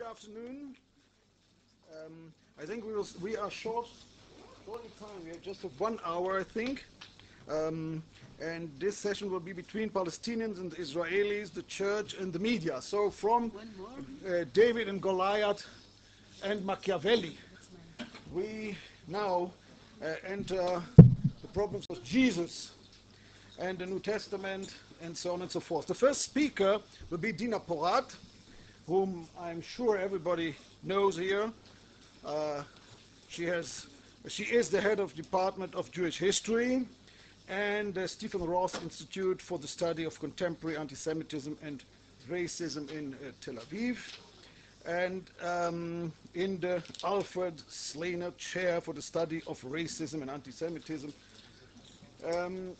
afternoon. I think we are short on time. We have just 1 hour, I think. And this session will be between Palestinians and Israelis, the church and the media. So from David and Goliath and Machiavelli, we now enter the problems of Jesus and the New Testament and so on and so forth. The first speaker will be Dina Porat, whom I'm sure everybody knows here. She is the head of Department of Jewish History and the Stephen Ross Institute for the Study of Contemporary Antisemitism and Racism in Tel Aviv, and in the Alfred Slaner Chair for the Study of Racism and Antisemitism.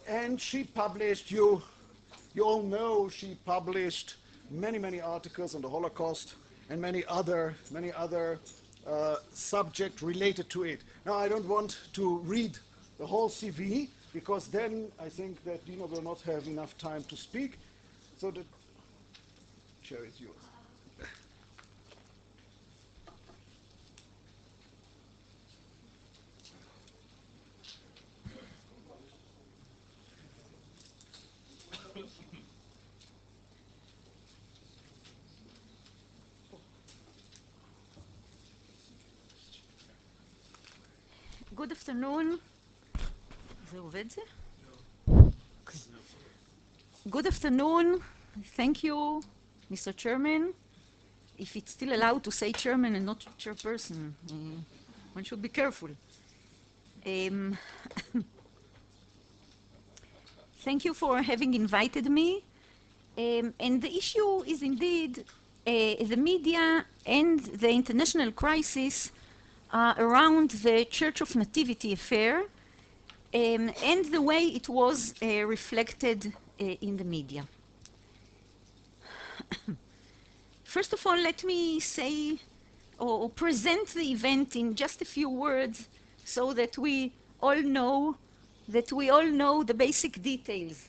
And she published, you all know, she published many articles on the Holocaust and many other subjects related to it. Now, I don't want to read the whole CV, because then I think that Dina will not have enough time to speak. So the chair is yours. Good afternoon. Good afternoon. Thank you, Mr. Chairman. If it's still allowed to say chairman and not chairperson, one should be careful. Thank you for having invited me. And the issue is indeed the media and the international crisis around the Church of Nativity affair, and the way it was reflected in the media. First of all, let me say or present the event in just a few words so that we all know the basic details.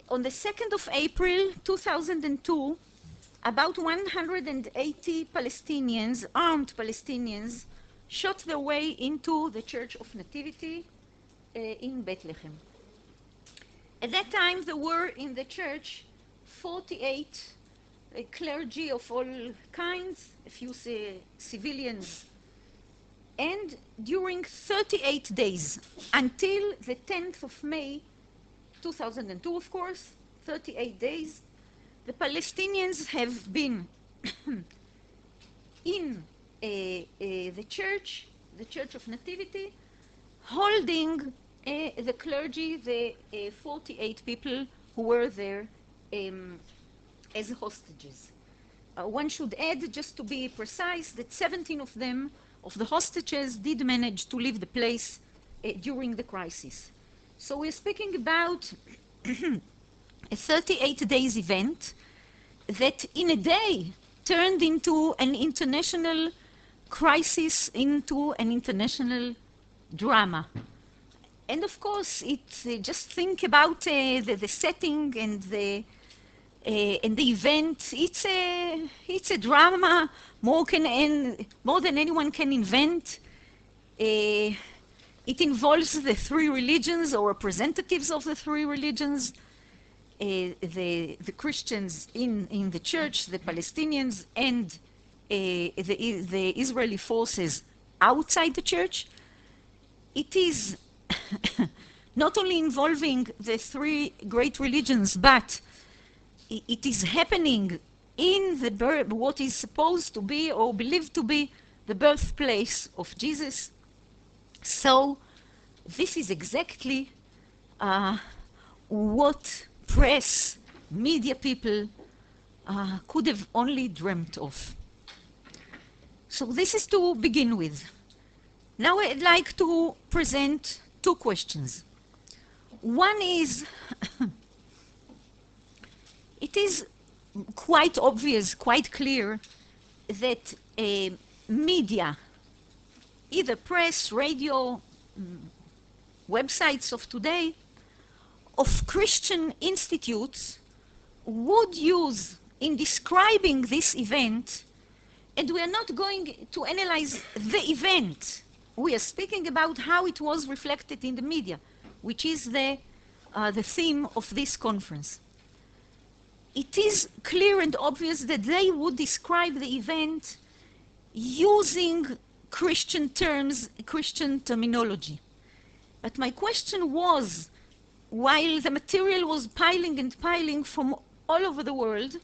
On the 2nd of April 2002, about 180 Palestinians, armed Palestinians, shot their way into the Church of Nativity in Bethlehem. At that time, there were in the church 48 clergy of all kinds, a few civilians, and during 38 days, until the 10th of May 2002, of course, 38 days, the Palestinians have been in the church of Nativity, holding the clergy, the 48 people who were there as hostages. One should add, just to be precise, that 17 of them, of the hostages, did manage to leave the place during the crisis. So we're speaking about a 38 days event that in a day turned into an international crisis, into an international drama. And of course, just think about the setting and the event. It's a drama more than anyone can invent. It involves the three religions or representatives of the three religions. The Christians in the church, the Palestinians, and the Israeli forces outside the church. It is not only involving the three great religions, but it is happening in what is supposed to be or believed to be the birthplace of Jesus. So this is exactly what press, media people could have only dreamt of. So this is to begin with. Now I'd like to present two questions. One is, it is quite obvious, quite clear that media, either press, radio, websites of today, of Christian institutes would use in describing this event And we are not going to analyze the event. We are speaking about how it was reflected in the media, which is the theme of this conference. It is clear and obvious that they would describe the event using Christian terms, Christian terminology. But my question was, while the material was piling and piling from all over the world,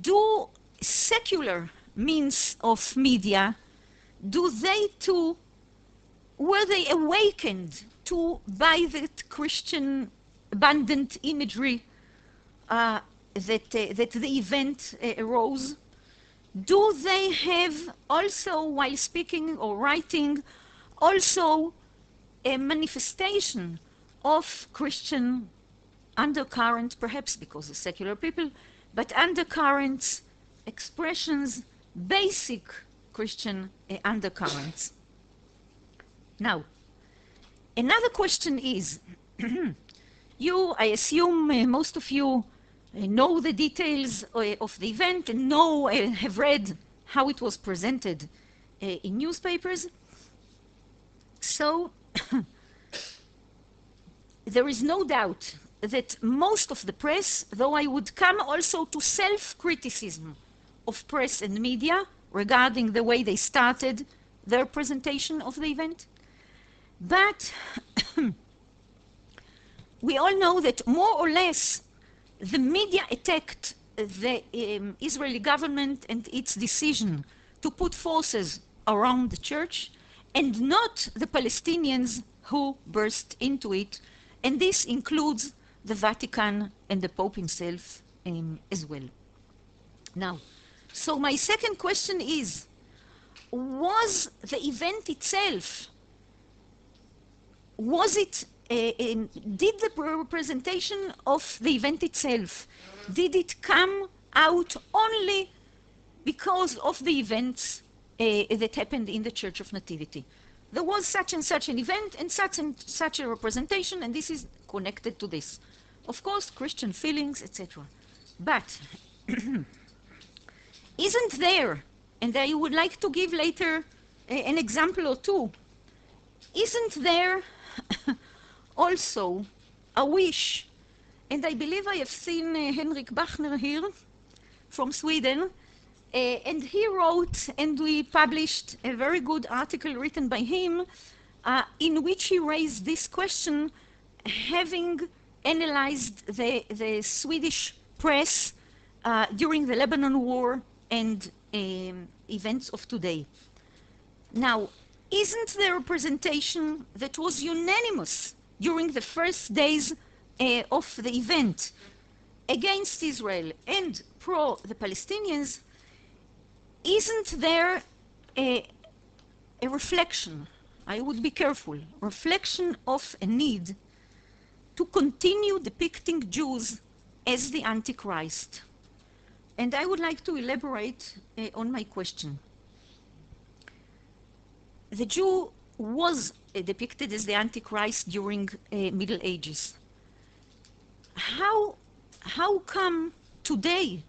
do secular means of media, do they too, were they awakened to by that Christian abundant imagery that the event arose? Do they have also, while speaking or writing, also a manifestation of Christian undercurrent, perhaps because of secular people, but undercurrents, expressions, basic Christian undercurrents? Now, another question is, I assume most of you know the details of the event and have read how it was presented in newspapers. So there is no doubt that most of the press, though I would come also to self-criticism of press and media regarding the way they started their presentation of the event, but we all know that more or less the media attacked the Israeli government and its decision to put forces around the church, and not the Palestinians who burst into it, and this includes the Vatican and the Pope himself as well. Now, so my second question is, was the event itself, did the representation of the event itself, did it come out only because of the events that happened in the Church of Nativity? There was such and such an event and such a representation, and this is connected to this. Of course, Christian feelings, etc. But isn't there, and I would like to give later an example or two, isn't there also a wish, and I believe I have seen Henrik Bachner here from Sweden, and he wrote, and we published a very good article written by him, in which he raised this question, having analyzed the Swedish press during the Lebanon War and events of today. Now, isn't there a representation that was unanimous during the first days of the event against Israel and pro the Palestinians? Isn't there a reflection, I would be careful, reflection of a need to continue depicting Jews as the Antichrist? And I would like to elaborate on my question. The Jew was depicted as the Antichrist during Middle Ages. How come today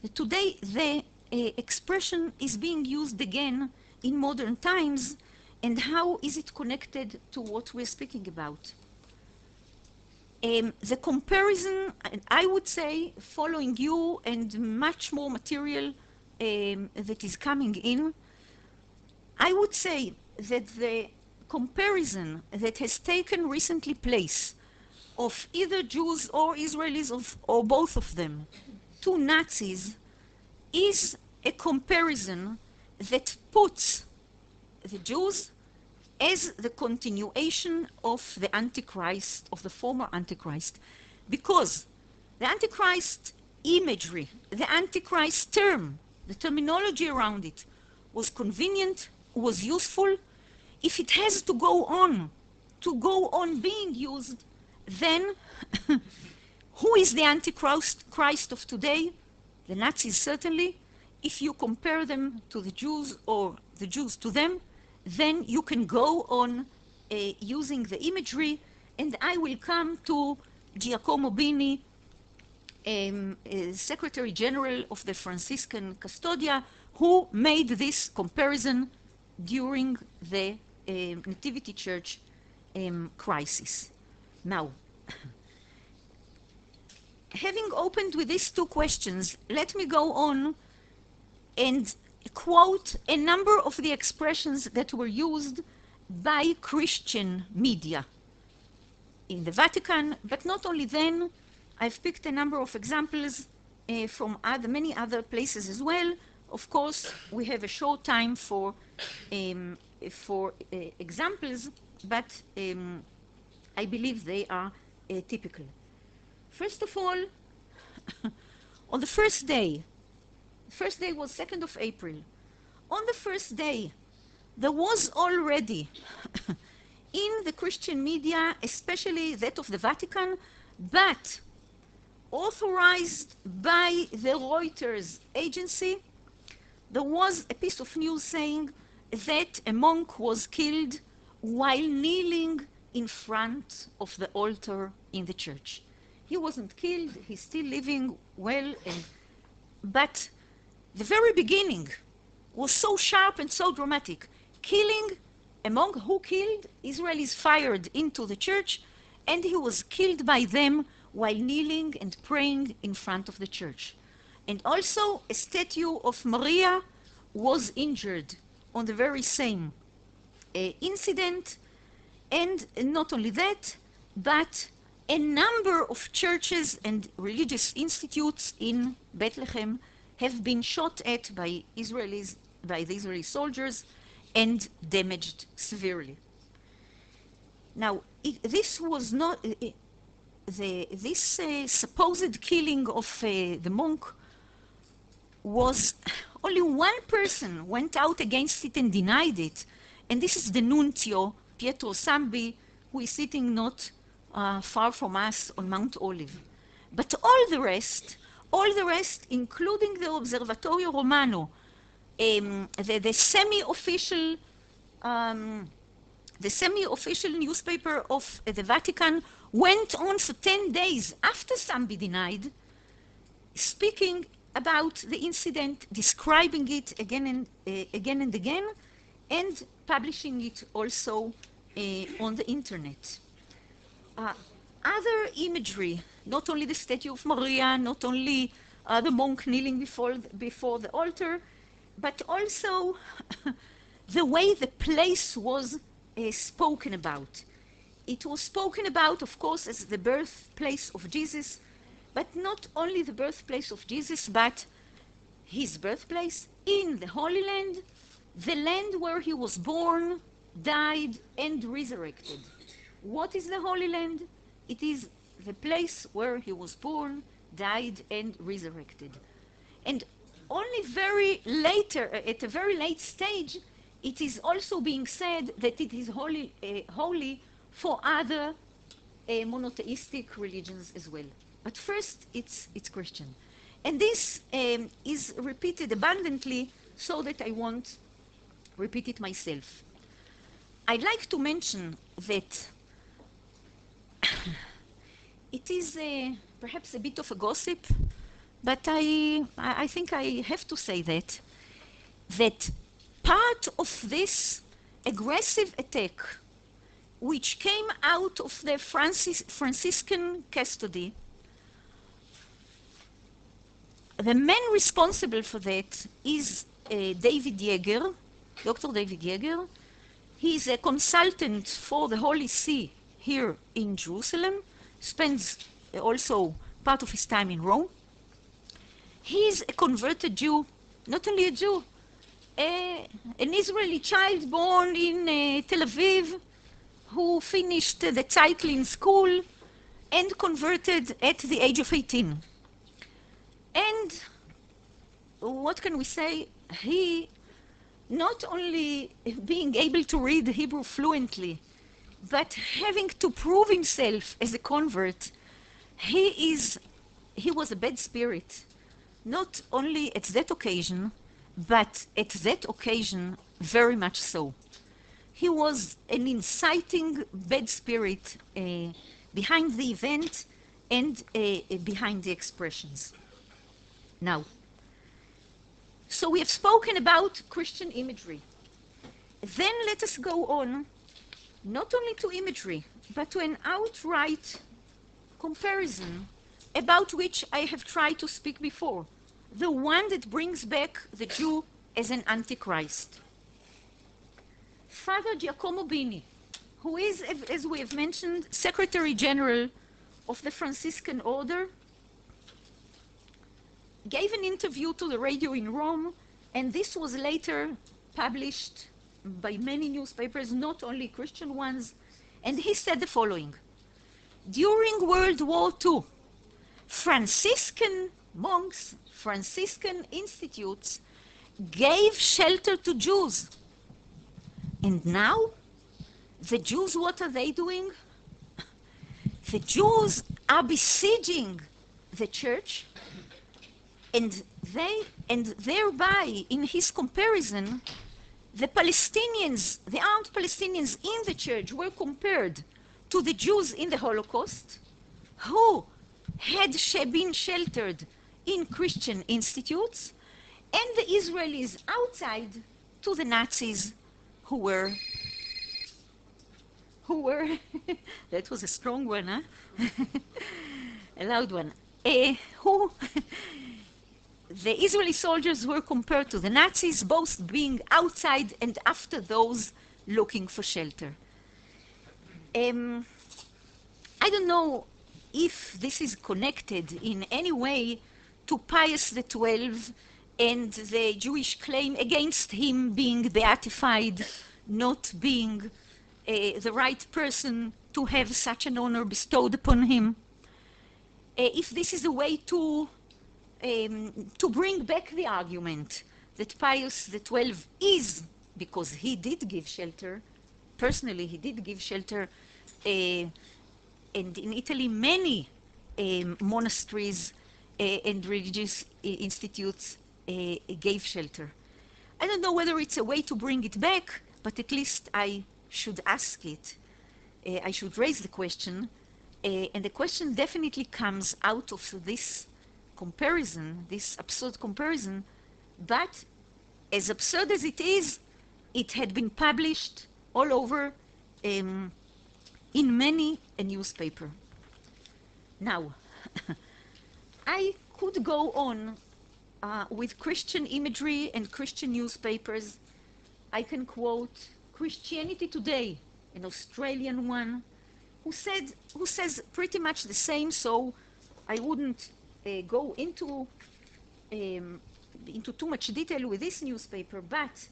the expression is being used again in modern times, and how is it connected to what we're speaking about? The comparison, I would say, following you and much more material that is coming in, I would say that the comparison that has taken recently place of either Jews or Israelis or both of them to Nazis is a comparison that puts the Jews as the continuation of the Antichrist, of the former Antichrist, because the Antichrist imagery, the Antichrist term, the terminology around it was convenient, was useful. If it has to go on being used, then who is the Antichrist of today? The Nazis, certainly. If you compare them to the Jews or the Jews to them, then you can go on using the imagery, and I will come to Giacomo Bini Secretary General of the Franciscan Custodia, who made this comparison during the Nativity Church crisis. Now, having opened with these two questions, let me go on and quote a number of the expressions that were used by Christian media in the Vatican, but not only then. I've picked a number of examples from many other places as well. Of course, we have a short time for examples, but I believe they are typical. First of all, on the first day was 2nd of April. On the first day, there was already in the Christian media, especially that of the Vatican, but authorized by the Reuters agency, there was a piece of news saying that a monk was killed while kneeling in front of the altar in the church. He wasn't killed, he's still living well, but the very beginning was so sharp and so dramatic. Killing a monk who killed, Israelis fired into the church, and he was killed by them while kneeling and praying in front of the church. And also a statue of Maria was injured on the very same incident. And not only that, but a number of churches and religious institutes in Bethlehem have been shot at by the Israeli soldiers and damaged severely. Now, this was not this supposed killing of the monk was only one person went out against it and denied it, and this is the nuncio Pietro Sambi, who is sitting not far from us on Mount Olive. But all the rest, including the Osservatorio Romano, the semi-official newspaper of the Vatican, went on for 10 days after Sambi denied, speaking about the incident, describing it again and again, and publishing it also on the internet. Other imagery, not only the statue of Maria, not only the monk kneeling before the altar, but also the way the place was spoken about. It was spoken about, of course, as the birthplace of Jesus, but not only the birthplace of Jesus, but his birthplace in the Holy Land, the land where he was born, died, and resurrected. What is the Holy Land? It is the place where he was born, died, and resurrected. And only at a very late stage, it is also being said that it is holy for other monotheistic religions as well. But first, it's Christian. And this is repeated abundantly, so that I won't repeat it myself. I'd like to mention that it is perhaps a bit of a gossip, but I think I have to say that part of this aggressive attack, which came out of the Franciscan custody, the man responsible for that is David Yeager, Dr. David Yeager. He's a consultant for the Holy See here in Jerusalem, spends also part of his time in Rome. He's a converted Jew, not only a Jew, an Israeli child born in Tel Aviv, who finished the Zeitlin school and converted at the age of 18. And what can we say? He, not only being able to read Hebrew fluently, but having to prove himself as a convert, he was a bad spirit, not only at that occasion, but at that occasion very much so. He was an inciting bad spirit behind the event, and behind the expressions. Now, so we have spoken about Christian imagery. Then let us go on, not only to imagery, but to an outright comparison about which I have tried to speak before, the one that brings back the Jew as an antichrist. Father Giacomo Bini, who is, as we have mentioned, Secretary General of the Franciscan Order, gave an interview to the radio in Rome, and this was later published by many newspapers, not only Christian ones, and he said the following: during World War II, Franciscan monks, Franciscan institutes gave shelter to Jews. And now, the Jews, what are they doing? The Jews are besieging the church, and thereby, in his comparison, the Palestinians, the armed Palestinians in the church were compared to the Jews in the Holocaust, who had been sheltered in Christian institutes, and the Israelis outside to the Nazis who were that was a strong one, huh? A loud one. Who the Israeli soldiers were compared to the Nazis, both being outside and after those looking for shelter. I don't know if this is connected in any way to Pius XII and the Jewish claim against him being beatified, not being the right person to have such an honor bestowed upon him. If this is a way to bring back the argument that Pius XII is, because he did give shelter, personally he did give shelter, and in Italy many monasteries and religious institutes gave shelter. I don't know whether it's a way to bring it back, but at least I should ask it. I should raise the question, and the question definitely comes out of this comparison, this absurd comparison, but as absurd as it is, it had been published all over in many a newspaper. Now, I could go on with Christian imagery and Christian newspapers. I can quote Christianity Today, an Australian one, who says pretty much the same, so I wouldn't go into too much detail with this newspaper, but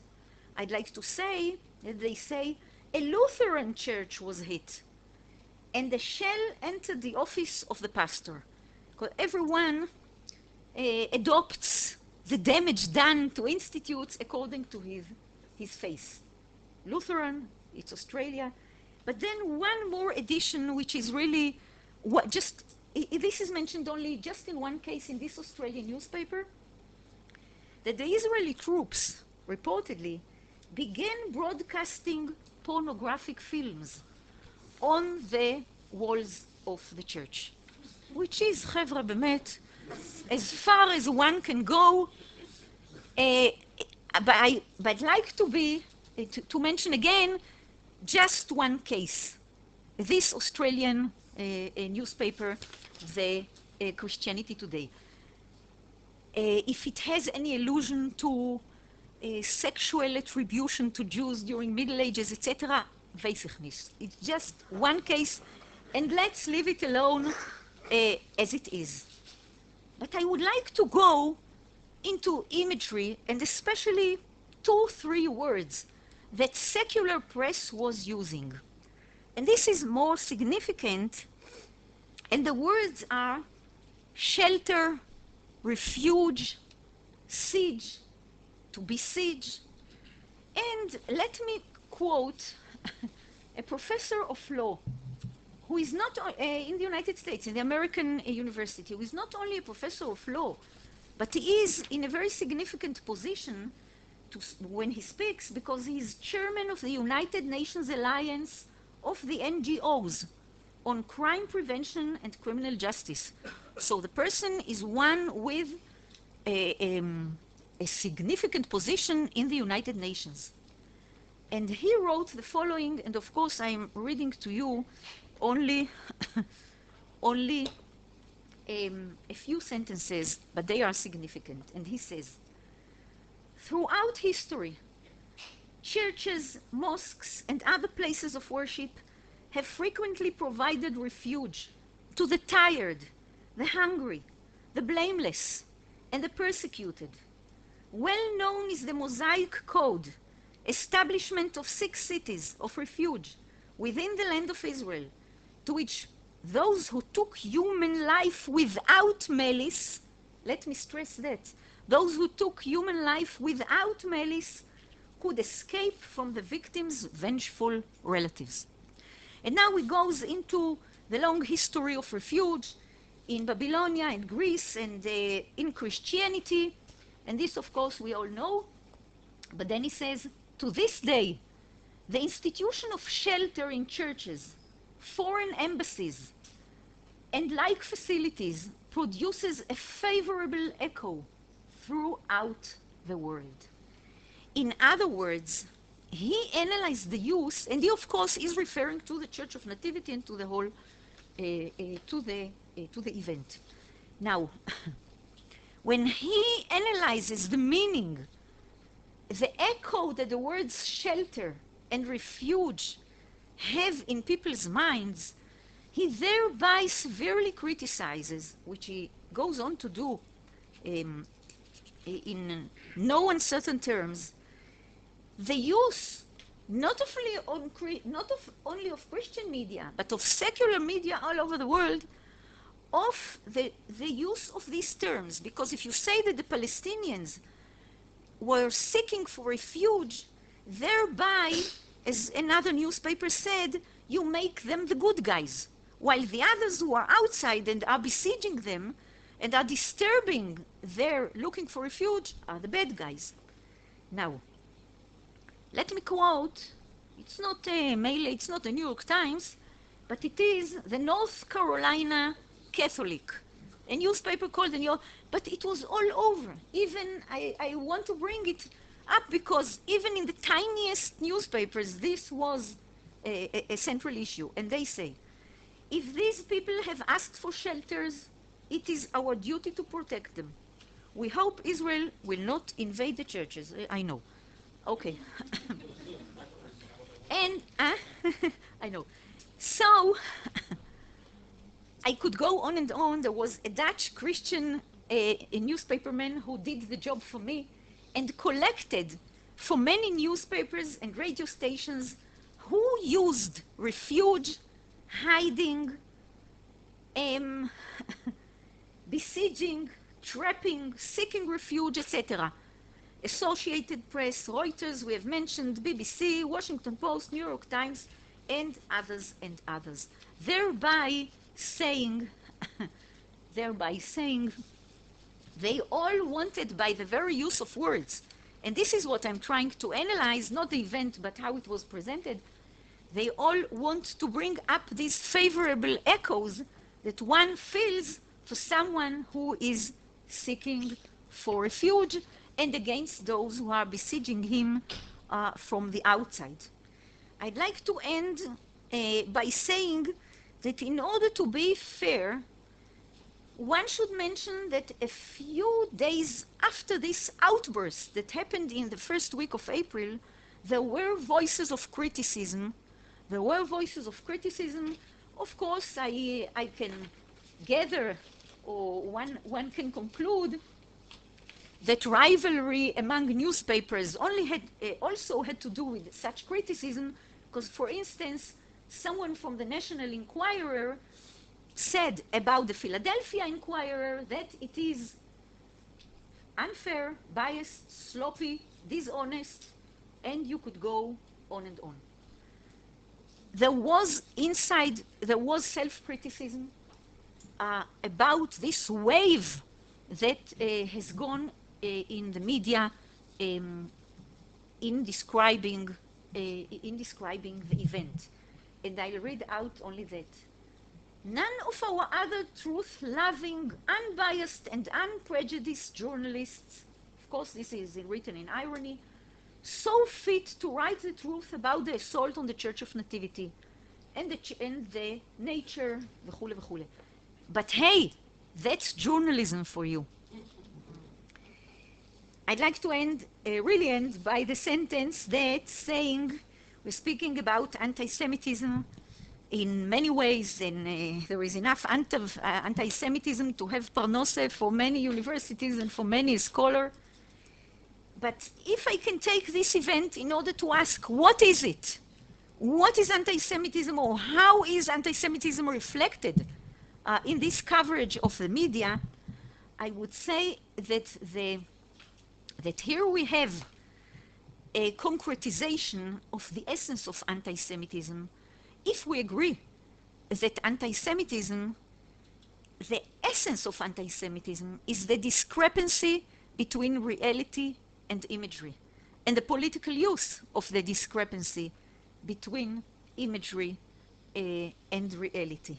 I'd like to say that they say a Lutheran church was hit and a shell entered the office of the pastor. Because everyone adopts the damage done to institutes according to his faith. Lutheran, it's Australia. But then one more addition, which is really this is mentioned only just in one case in this Australian newspaper, that the Israeli troops reportedly began broadcasting pornographic films on the walls of the church, which is, חבר'ה, באמת, as far as one can go. But I'd like to mention again just one case. This Australian newspaper, the Christianity Today. If it has any allusion to sexual attribution to Jews during Middle Ages, etc., weiß ich nicht. It's just one case, and let's leave it alone as it is. But I would like to go into imagery, and especially 2-3 words that secular press was using. And this is more significant, and the words are shelter, refuge, siege, to besiege. And let me quote a professor of law who is not in the United States, in the American university, who is not only a professor of law, but he is in a very significant position when he speaks, because he is chairman of the United Nations Alliance of the NGOs, on crime prevention and criminal justice. So the person is one with a significant position in the United Nations. And he wrote the following, and of course I'm reading to you only, only a few sentences, but they are significant. And he says, throughout history, churches, mosques, and other places of worship have frequently provided refuge to the tired, the hungry, the blameless, and the persecuted. Well known is the Mosaic Code, establishment of 6 cities of refuge within the land of Israel, to which those who took human life without malice, let me stress that, those who took human life without malice could escape from the victim's vengeful relatives. And now he goes into the long history of refuge in Babylonia and Greece and in Christianity, and this of course we all know, but then he says, to this day, the institution of shelter in churches, foreign embassies, and like facilities produces a favorable echo throughout the world. In other words, he analyzed the use, and he of course is referring to the Church of Nativity and to the whole, to the event. Now, when he analyzes the meaning, the echo that the words shelter and refuge have in people's minds, he thereby severely criticizes, which he goes on to do in no uncertain terms, the use not only of Christian media, but of secular media all over the world, of the use of these terms. Because if you say that the Palestinians were seeking for refuge, thereby, as another newspaper said, you make them the good guys, while the others who are outside and are besieging them and are disturbing their looking for refuge are the bad guys. Now, let me quote, it's not a Mail, it's not the New York Times, but it is the North Carolina Catholic, a newspaper called the New York, but it was all over. Even, I want to bring it up because even in the tiniest newspapers, this was a central issue. And they say, if these people have asked for shelters, it is our duty to protect them. We hope Israel will not invade the churches. I know. Okay. And, I know. So, I could go on and on. There was a Dutch Christian a newspaperman who did the job for me and collected for many newspapers and radio stations who used refuge, hiding, besieging, trapping, seeking refuge, etc. Associated Press, Reuters, we have mentioned, BBC, Washington Post, New York Times, and others and others. Thereby saying they all wanted, by the very use of words, and this is what I'm trying to analyze, not the event, but how it was presented, they all want to bring up these favorable echoes that one feels for someone who is seeking for refuge and against those who are besieging him from the outside. I'd like to end by saying that in order to be fair, one should mention that a few days after this outburst that happened in the first week of April, there were voices of criticism. There were voices of criticism. Of course, I can gather, or one can conclude, that rivalry among newspapers also had to do with such criticism, because, for instance, someone from the National Enquirer said about the Philadelphia Inquirer that it is unfair, biased, sloppy, dishonest, and you could go on and on. There was self-criticism about this wave that has gone in the media in describing the event. And I'll read out only that. None of our other truth-loving, unbiased, and unprejudiced journalists, of course this is written in irony, so fit to write the truth about the assault on the Church of Nativity and the nature, וכו' וכו'. But hey, that's journalism for you. I'd like to really end by the sentence that's saying, we're speaking about anti-Semitism in many ways, and there is enough anti-Semitism to have parnose for many universities and for many scholars. But if I can take this event in order to ask, what is it? What is anti-Semitism, or how is anti-Semitism reflected in this coverage of the media? I would say that here we have a concretization of the essence of anti-Semitism. If we agree that anti-Semitism, the essence of anti-Semitism is the discrepancy between reality and imagery, and the political use of the discrepancy between imagery and reality.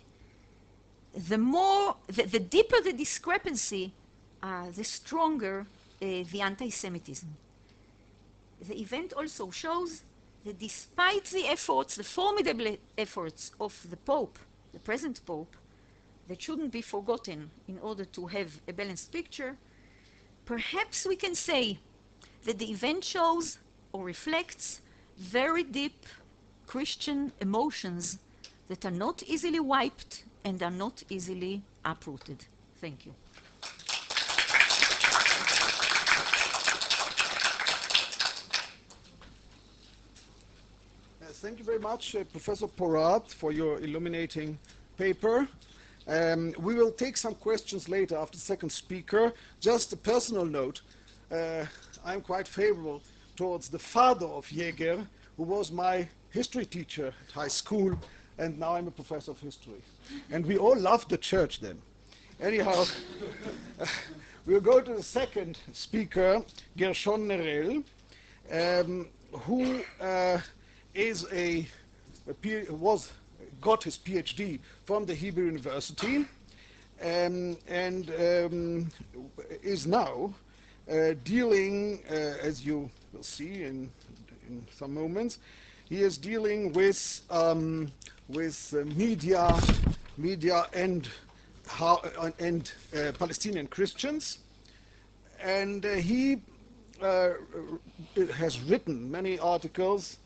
The deeper the discrepancy, the stronger the anti-Semitism. The event also shows that despite the efforts, the formidable efforts of the Pope, the present Pope, that shouldn't be forgotten in order to have a balanced picture, perhaps we can say that the event shows or reflects very deep Christian emotions that are not easily wiped and are not easily uprooted. Thank you. Thank you very much, Professor Porat, for your illuminating paper. We will take some questions later after the second speaker. Just a personal note, I'm quite favorable towards the father of Jäger, who was my history teacher at high school, and now I'm a professor of history. And we all loved the church then. Anyhow, we'll go to the second speaker, Gershon Nerel, who got his PhD from the Hebrew University and is now dealing, as you will see in some moments, he is dealing with media and Palestinian Christians, and he has written many articles.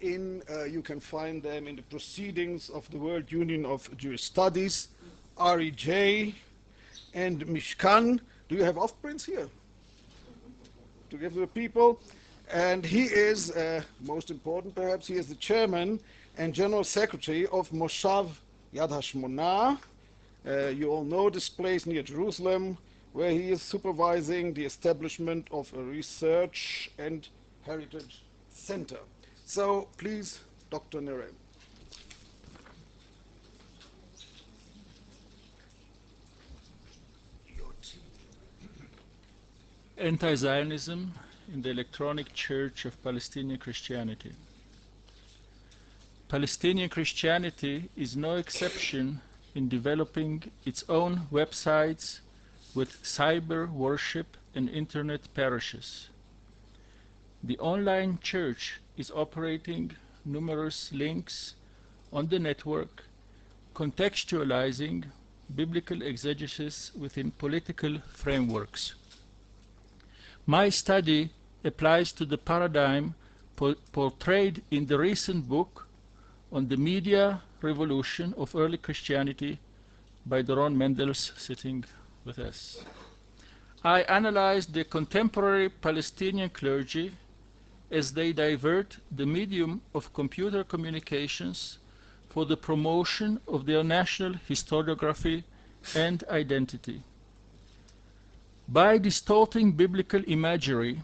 You can find them in the Proceedings of the World Union of Jewish Studies, REJ, and Mishkan. Do you have offprints here to give to the people? And he is, most important perhaps, he is the chairman and general secretary of Moshav Yad Hashmonah. You all know this place near Jerusalem, where he is supervising the establishment of a research and heritage center. So, please, Dr. Nerel. Anti-Zionism in the Electronic Church of Palestinian Christianity. Palestinian Christianity is no exception in developing its own websites with cyber worship and internet parishes. The online church is operating numerous links on the network, contextualizing biblical exegesis within political frameworks. My study applies to the paradigm portrayed in the recent book on the media revolution of early Christianity by Doron Mendels, sitting with us. I analyzed the contemporary Palestinian clergy as they divert the medium of computer communications for the promotion of their national historiography and identity. By distorting biblical imagery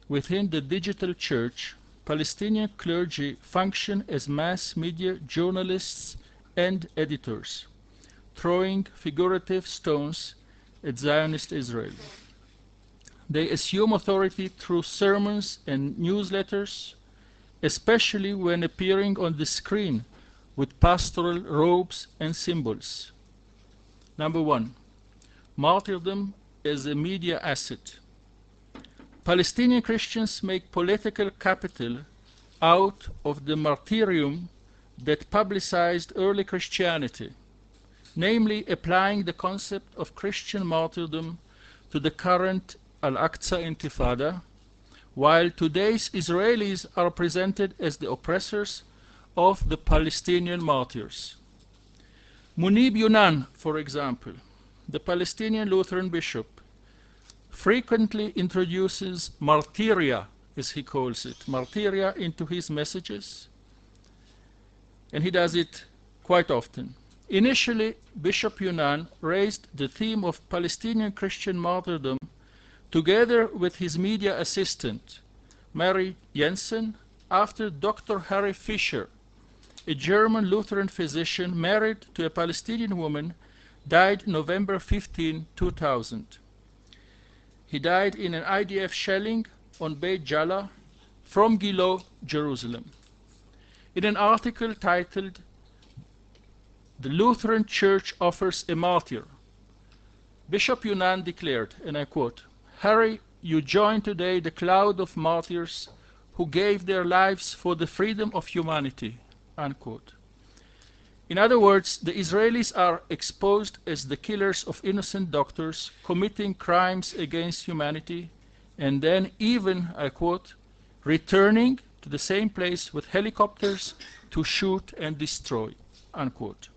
within the digital church, Palestinian clergy function as mass media journalists and editors, throwing figurative stones at Zionist Israel. They assume authority through sermons and newsletters, especially when appearing on the screen with pastoral robes and symbols. Number one, martyrdom as a media asset. Palestinian Christians make political capital out of the martyrium that publicized early Christianity, namely applying the concept of Christian martyrdom to the current Al-Aqsa Intifada, while today's Israelis are presented as the oppressors of the Palestinian martyrs. Munib Yunan, for example, the Palestinian Lutheran bishop, frequently introduces martyria, as he calls it, martyria into his messages, and he does it quite often. Initially, Bishop Yunan raised the theme of Palestinian Christian martyrdom together with his media assistant, Mary Jensen, after Dr. Harry Fisher, a German Lutheran physician married to a Palestinian woman, died November 15, 2000. He died in an IDF shelling on Beit Jala from Gilo, Jerusalem. In an article titled, "The Lutheran Church Offers a Martyr," Bishop Yunan declared, and I quote, "Harry, you join today the cloud of martyrs who gave their lives for the freedom of humanity," unquote. In other words, the Israelis are exposed as the killers of innocent doctors committing crimes against humanity, and then even, I quote, returning to the same place with helicopters to shoot and destroy, unquote.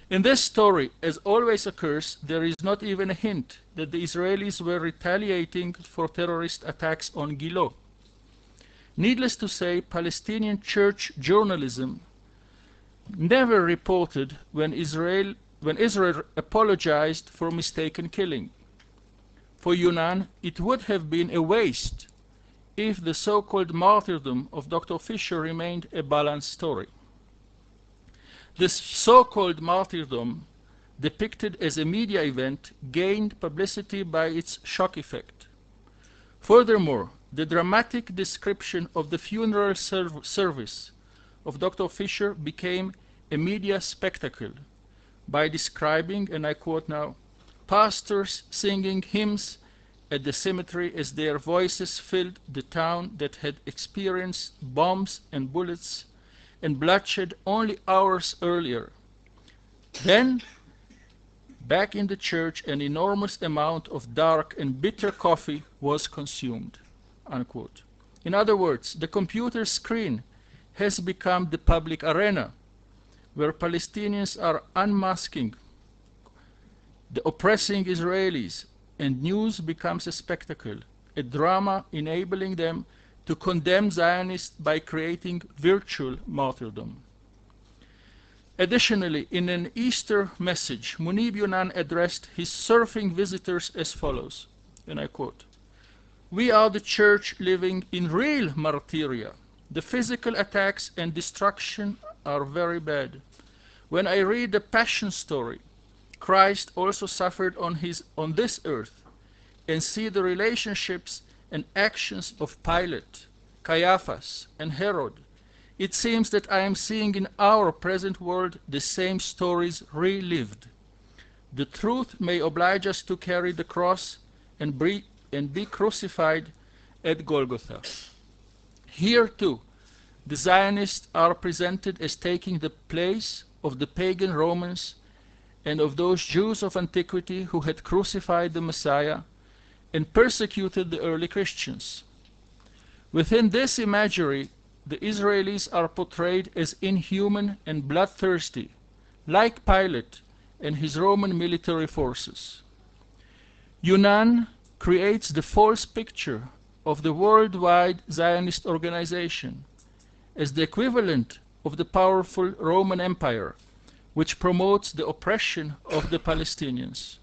In this story, as always occurs, there is not even a hint that the Israelis were retaliating for terrorist attacks on Gilo. Needless to say, Palestinian church journalism never reported when Israel apologized for mistaken killing. For Yunan, it would have been a waste if the so-called martyrdom of Dr. Fisher remained a balanced story. This so-called martyrdom, depicted as a media event, gained publicity by its shock effect. Furthermore, the dramatic description of the funeral service of Dr. Fisher became a media spectacle by describing, and I quote now, pastors singing hymns at the cemetery as their voices filled the town that had experienced bombs and bullets and bloodshed only hours earlier. Then, back in the church, an enormous amount of dark and bitter coffee was consumed, unquote. In other words, the computer screen has become the public arena where Palestinians are unmasking the oppressing Israelis, and news becomes a spectacle, a drama enabling them to condemn Zionists by creating virtual martyrdom. Additionally, in an Easter message, Munib Yunan addressed his surfing visitors as follows, and I quote, "We are the church living in real martyria. The physical attacks and destruction are very bad. When I read the Passion story, Christ also suffered on this earth, and see the relationships and actions of Pilate, Caiaphas, and Herod, it seems that I am seeing in our present world the same stories relived. The truth may oblige us to carry the cross and be crucified at Golgotha." Here too, the Zionists are presented as taking the place of the pagan Romans and of those Jews of antiquity who had crucified the Messiah and persecuted the early Christians. Within this imagery, the Israelis are portrayed as inhuman and bloodthirsty, like Pilate and his Roman military forces. Yunan creates the false picture of the worldwide Zionist organization as the equivalent of the powerful Roman Empire, which promotes the oppression of the Palestinians.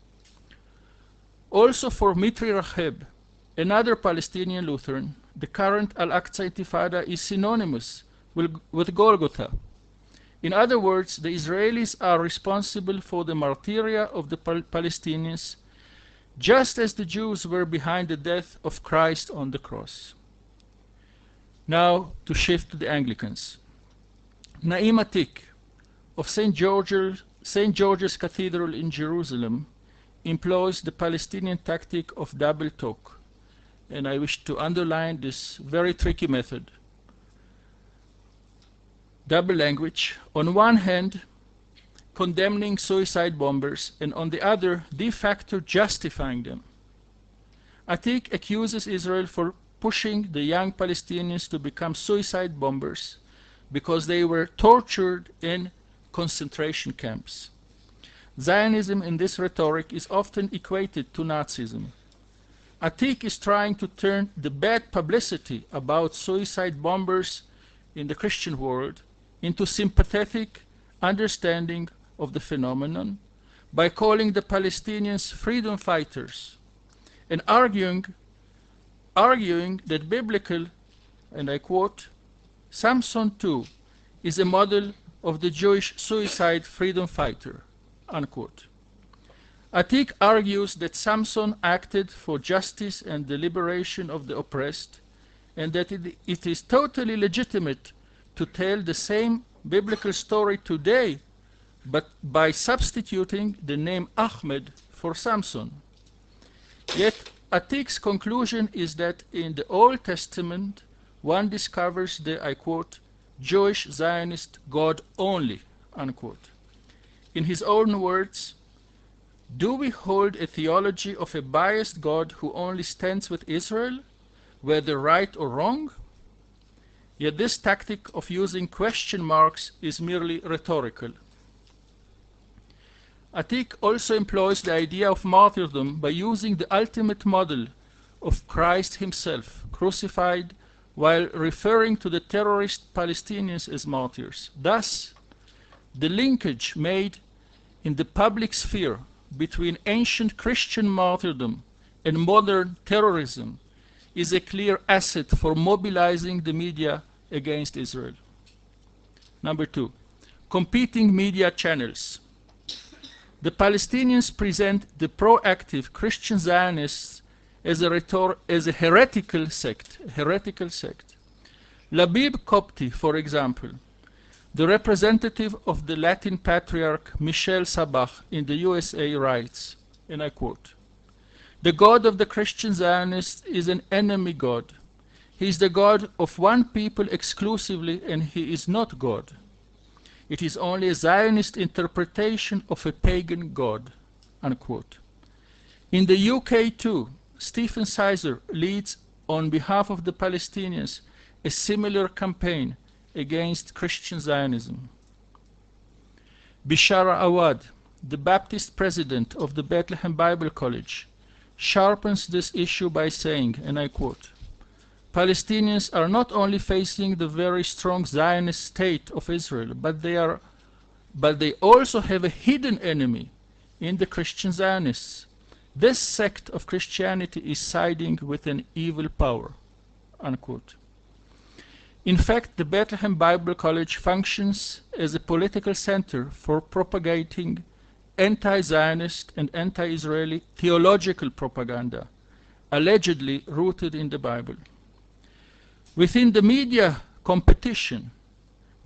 Also for Mitri Raheb, another Palestinian Lutheran, the current Al-Aqsa Intifada is synonymous with Golgotha. In other words, the Israelis are responsible for the martyria of the Palestinians, just as the Jews were behind the death of Christ on the cross. Now to shift to the Anglicans. Naim Atik, of St. George's Cathedral in Jerusalem employs the Palestinian tactic of double talk, and I wish to underline this very tricky method. Double language, on one hand condemning suicide bombers, and on the other de facto justifying them. Atik accuses Israel for pushing the young Palestinians to become suicide bombers because they were tortured in concentration camps. Zionism in this rhetoric is often equated to Nazism. Atik is trying to turn the bad publicity about suicide bombers in the Christian world into sympathetic understanding of the phenomenon by calling the Palestinians freedom fighters and arguing that biblical, and I quote, Samson too is a model of the Jewish suicide freedom fighter, unquote. Atik argues that Samson acted for justice and the liberation of the oppressed, and that it is totally legitimate to tell the same biblical story today, but by substituting the name Ahmed for Samson. Yet Atik's conclusion is that in the Old Testament one discovers the, I quote, Jewish Zionist God only, unquote. In his own words, do we hold a theology of a biased God who only stands with Israel, whether right or wrong? Yet this tactic of using question marks is merely rhetorical. Atik also employs the idea of martyrdom by using the ultimate model of Christ himself, crucified, while referring to the terrorist Palestinians as martyrs. Thus, the linkage made in the public sphere between ancient Christian martyrdom and modern terrorism is a clear asset for mobilizing the media against Israel. Number 2, competing media channels. The Palestinians present the proactive Christian Zionists as a heretical sect. Labib Kopti, for example, the representative of the Latin patriarch Michel Sabach in the USA writes, and I quote, "The God of the Christian Zionists is an enemy God. He is the God of one people exclusively, and he is not God. It is only a Zionist interpretation of a pagan God," unquote. In the UK too, Stephen Sizer leads on behalf of the Palestinians a similar campaign against Christian Zionism. Bishara Awad, the Baptist president of the Bethlehem Bible College, sharpens this issue by saying, and I quote, "Palestinians are not only facing the very strong Zionist state of Israel, but they also have a hidden enemy in the Christian Zionists. This sect of Christianity is siding with an evil power," unquote. In fact, the Bethlehem Bible College functions as a political center for propagating anti-Zionist and anti-Israeli theological propaganda, allegedly rooted in the Bible. Within the media competition,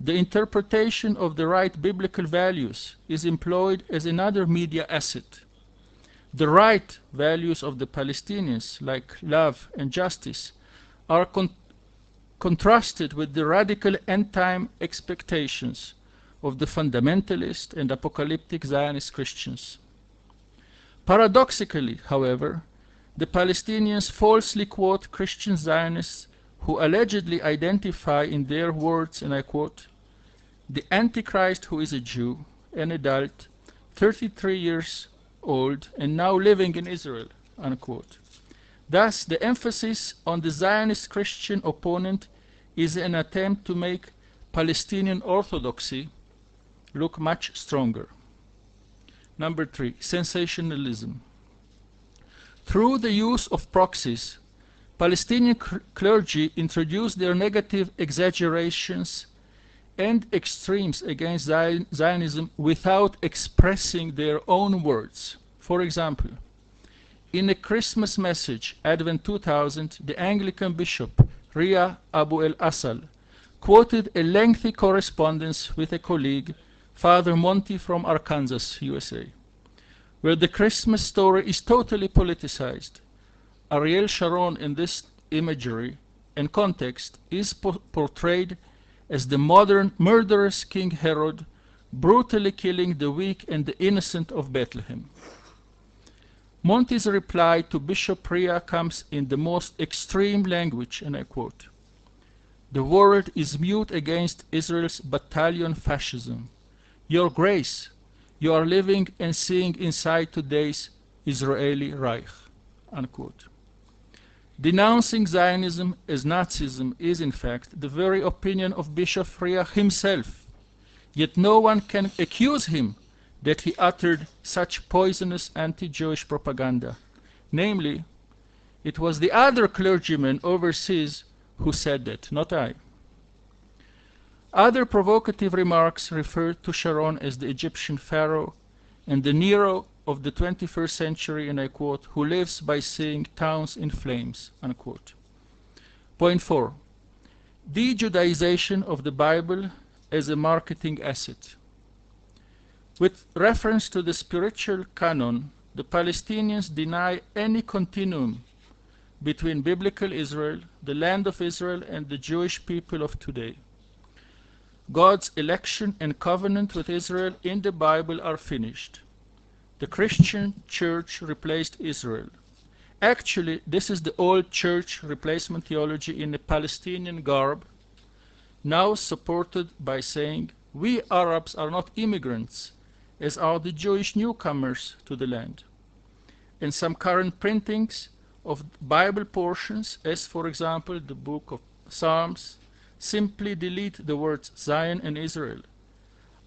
the interpretation of the right biblical values is employed as another media asset. The right values of the Palestinians, like love and justice, are contrasted with the radical end-time expectations of the fundamentalist and apocalyptic Zionist Christians. Paradoxically, however, the Palestinians falsely quote Christian Zionists who allegedly identify in their words, and I quote, "the Antichrist who is a Jew, an adult, 33 years old, and now living in Israel," unquote. Thus, the emphasis on the Zionist Christian opponent is an attempt to make Palestinian orthodoxy look much stronger. Number 3, sensationalism. Through the use of proxies, Palestinian clergy introduced their negative exaggerations and extremes against Zionism without expressing their own words. For example, in a Christmas message, Advent 2000, the Anglican bishop, Ria Abu el-Asal, quoted a lengthy correspondence with a colleague Father Monty from Arkansas, USA, where the Christmas story is totally politicized. Ariel Sharon in this imagery and context is portrayed as the modern murderous King Herod, brutally killing the weak and the innocent of Bethlehem. Monty's reply to Bishop Priya comes in the most extreme language, and I quote, "The world is mute against Israel's battalion fascism. Your Grace, you are living and seeing inside today's Israeli Reich," unquote. Denouncing Zionism as Nazism is, in fact, the very opinion of Bishop Priya himself, yet no one can accuse him that he uttered such poisonous anti-Jewish propaganda. Namely, it was the other clergymen overseas who said that, not I. Other provocative remarks refer to Sharon as the Egyptian pharaoh and the Nero of the 21st century, and I quote, "who lives by seeing towns in flames," unquote. Point 4. De-Judaization of the Bible as a marketing asset. With reference to the spiritual canon, the Palestinians deny any continuum between biblical Israel, the land of Israel, and the Jewish people of today. God's election and covenant with Israel in the Bible are finished. The Christian church replaced Israel. Actually, this is the old church replacement theology in a Palestinian garb, now supported by saying, "We Arabs are not immigrants, as are the Jewish newcomers to the land." And some current printings of Bible portions, as for example the book of Psalms, simply delete the words Zion and Israel.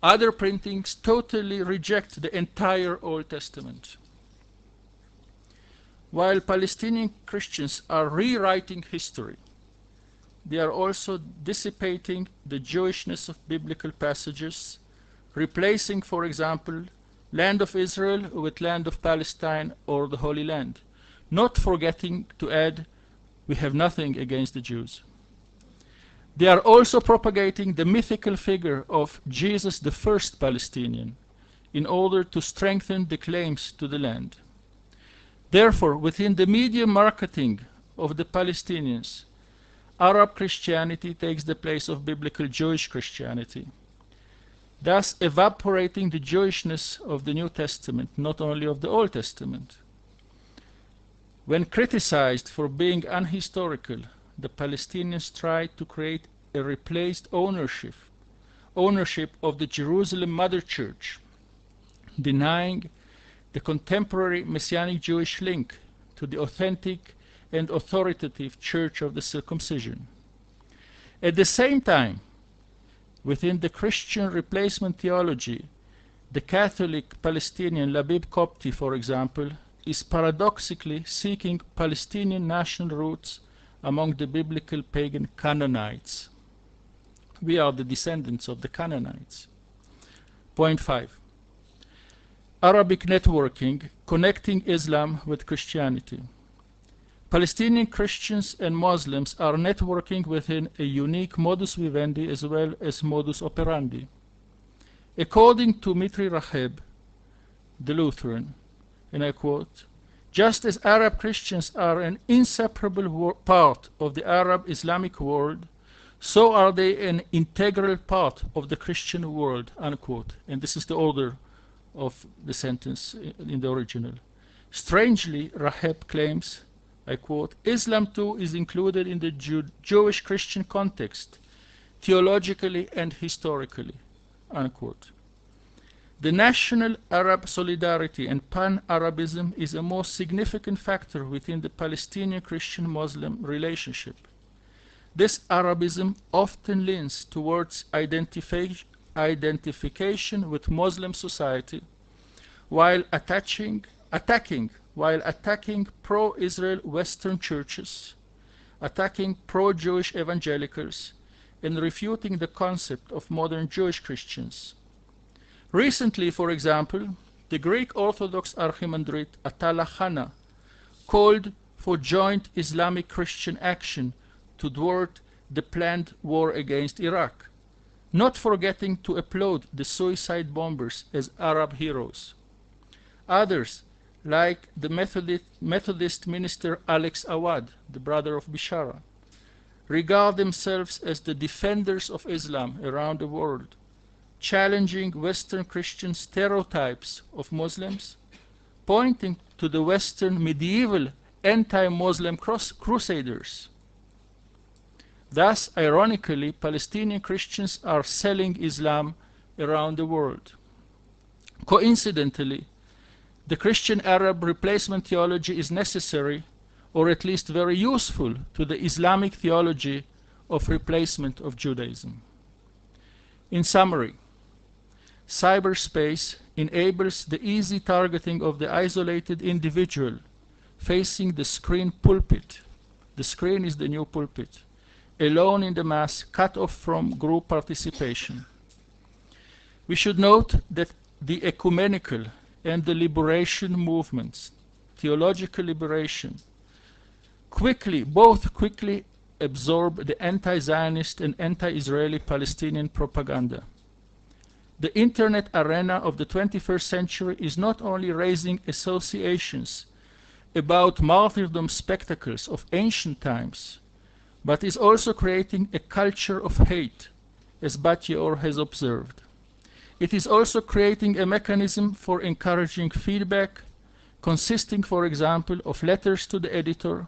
Other printings totally reject the entire Old Testament. While Palestinian Christians are rewriting history, they are also dissipating the Jewishness of biblical passages, replacing, for example, land of Israel with land of Palestine or the Holy Land, not forgetting to add, "we have nothing against the Jews." They are also propagating the mythical figure of Jesus the first Palestinian in order to strengthen the claims to the land. Therefore, within the media marketing of the Palestinians, Arab Christianity takes the place of biblical Jewish Christianity, thus evaporating the Jewishness of the New Testament, not only of the Old Testament. When criticized for being unhistorical, the Palestinians tried to create a replaced ownership of the Jerusalem Mother Church, denying the contemporary Messianic Jewish link to the authentic and authoritative Church of the Circumcision. At the same time, within the Christian replacement theology, the Catholic Palestinian Labib Kopti, for example, is paradoxically seeking Palestinian national roots among the biblical pagan Canaanites. We are the descendants of the Canaanites. Point 5. Arabic networking, connecting Islam with Christianity. Palestinian Christians and Muslims are networking within a unique modus vivendi as well as modus operandi. According to Mitri Raheb, the Lutheran, and I quote, "Just as Arab Christians are an inseparable part of the Arab Islamic world, so are they an integral part of the Christian world," unquote. And this is the order of the sentence in the original. Strangely, Raheb claims, I quote, "Islam too is included in the Jewish Christian context, theologically and historically," unquote. The national Arab solidarity and pan-Arabism is a most significant factor within the Palestinian Christian-Muslim relationship. This Arabism often leans towards identification with Muslim society, while attacking pro-Israel Western churches, attacking pro-Jewish evangelicals, and refuting the concept of modern Jewish Christians. Recently, for example, the Greek Orthodox Archimandrite Attala Hana called for joint Islamic Christian action to thwart the planned war against Iraq, not forgetting to applaud the suicide bombers as Arab heroes. Others, like the Methodist minister Alex Awad, the brother of Bishara, regard themselves as the defenders of Islam around the world, challenging Western Christian stereotypes of Muslims, pointing to the Western medieval anti-Muslim crusaders. Thus, ironically, Palestinian Christians are selling Islam around the world. Coincidentally, the Christian-Arab replacement theology is necessary, or at least very useful, to the Islamic theology of replacement of Judaism. In summary, cyberspace enables the easy targeting of the isolated individual facing the screen pulpit. The screen is the new pulpit, alone in the mass, cut off from group participation. We should note that the ecumenical and the liberation movements, theological liberation, both quickly absorb the anti-Zionist and anti-Israeli Palestinian propaganda. The internet arena of the 21st century is not only raising associations about martyrdom spectacles of ancient times, but is also creating a culture of hate, as Bat-Yaor has observed. It is also creating a mechanism for encouraging feedback, consisting, for example, of letters to the editor,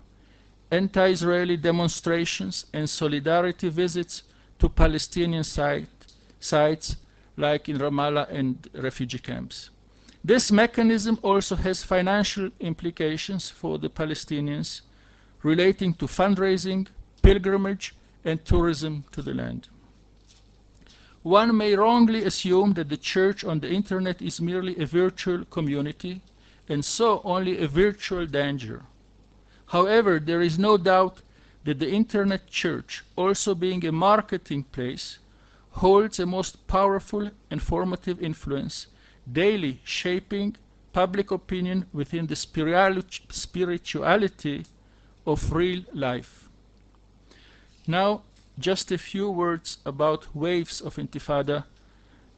anti-Israeli demonstrations, and solidarity visits to Palestinian sites like in Ramallah and refugee camps. This mechanism also has financial implications for the Palestinians relating to fundraising, pilgrimage, and tourism to the land. One may wrongly assume that the church on the internet is merely a virtual community, and so only a virtual danger. However, there is no doubt that the internet church, also being a marketing place, holds a most powerful and formative influence, daily shaping public opinion within the spirituality of real life. Now, just a few words about waves of intifada,